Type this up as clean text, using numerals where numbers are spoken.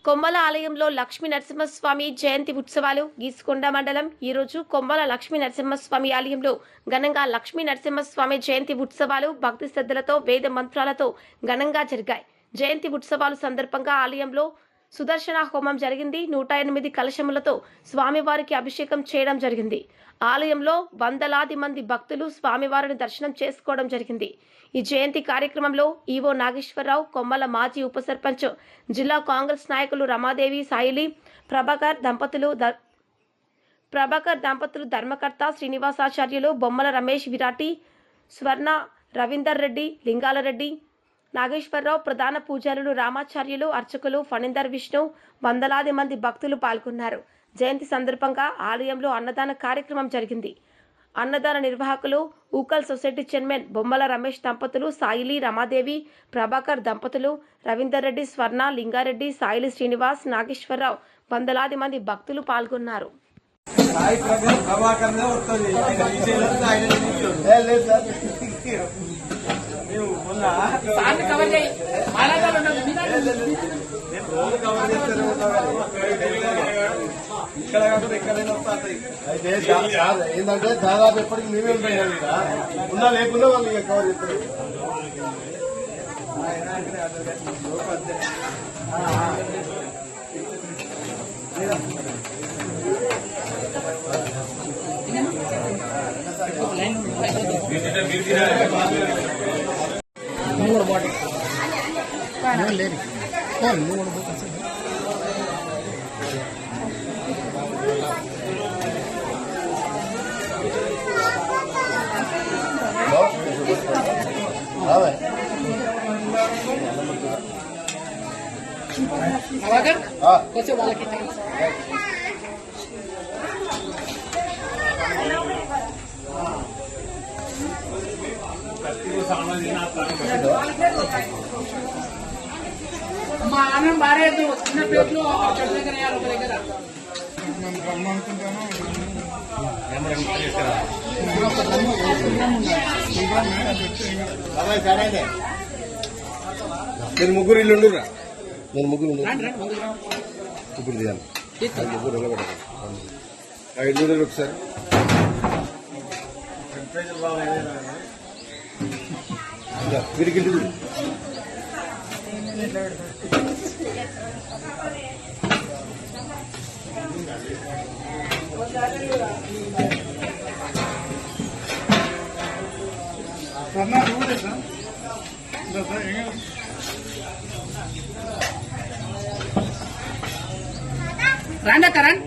కొమ్మల ఆలయంలో లక్ష్మీ నరసింహస్వామి జయంతి ఉత్సవాలు గీసుకొండ మండలం ఈరోజు కొమ్మల లక్ష్మీ నరసింహస్వామి ఆలయంలో ఘనంగా లక్ష్మీ నరసింహస్వామి జయంతి ఉత్సవాలు భక్తి శ్రద్ధలతో వేద మంత్రాలతో ఘనంగా జరిగాయి. జయంతి ఉత్సవాలు సందర్భంగా ఆలయంలో సుదర్శన హోమం జరిగింది. 108 కలశములతో స్వామివారికి అభిషేకం చేయడం జరిగింది. ఆలయంలో వందలాది మంది భక్తులు స్వామివారిని దర్శనం చేసుకోవడం జరిగింది. ఈ జయంతి కార్యక్రమంలో ఈవో నాగేశ్వరరావు, కొమ్మల మాజీ ఉప సర్పంచ్, జిల్లా కాంగ్రెస్ నాయకులు రమాదేవి, సాయిలి, ప్రభాకర్ దంపతులు, ధర్మకర్త శ్రీనివాసాచార్యులు, బొమ్మల రమేష్, విరాటి, స్వర్ణ, రవీందర్ రెడ్డి, లింగాలరెడ్డి, నాగేశ్వరరావు, ప్రధాన పూజారులు రామాచార్యులు, అర్చకులు, ఫణీందర్ విష్ణు, వందలాది మంది భక్తులు పాల్గొన్నారు. జయంతి సందర్భంగా ఆలయంలో అన్నదాన కార్యక్రమం జరిగింది. అన్నదాన నిర్వాహకులు ఊకల్ సొసైటీ చైర్మన్ బొమ్మల రమేష్ దంపతులు, సాయిలి, రమాదేవి, ప్రభాకర్ దంపతులు, రవీందర్ రెడ్డి, స్వర్ణ, లింగారెడ్డి, సాయిలి శ్రీనివాస్, నాగేశ్వరరావు, వందలాది మంది భక్తులు పాల్గొన్నారు. ఇక్కడ కాకుండా ఎక్కడైనా వస్తాయి. అయితే ఏంటంటే దాదాపు ఎప్పటికీ మేమే ఉంటాయి కదా, ఉన్నా లేకుండా వాళ్ళు ఇక కవర్ చేస్తారు. మనం బారేదు చిన్న ప్లేట్లు దగ్గర ఒక దగ్గర నేను ముగ్గురు ఇల్లు ఉండురా, నేను ముగ్గురు ఇప్పుడు తీయాలి. ముగ్గురు నిలబడతారు ఆ ఇల్లు ఒకసారి. వీరికి ఇల్లు రండి కరణ్.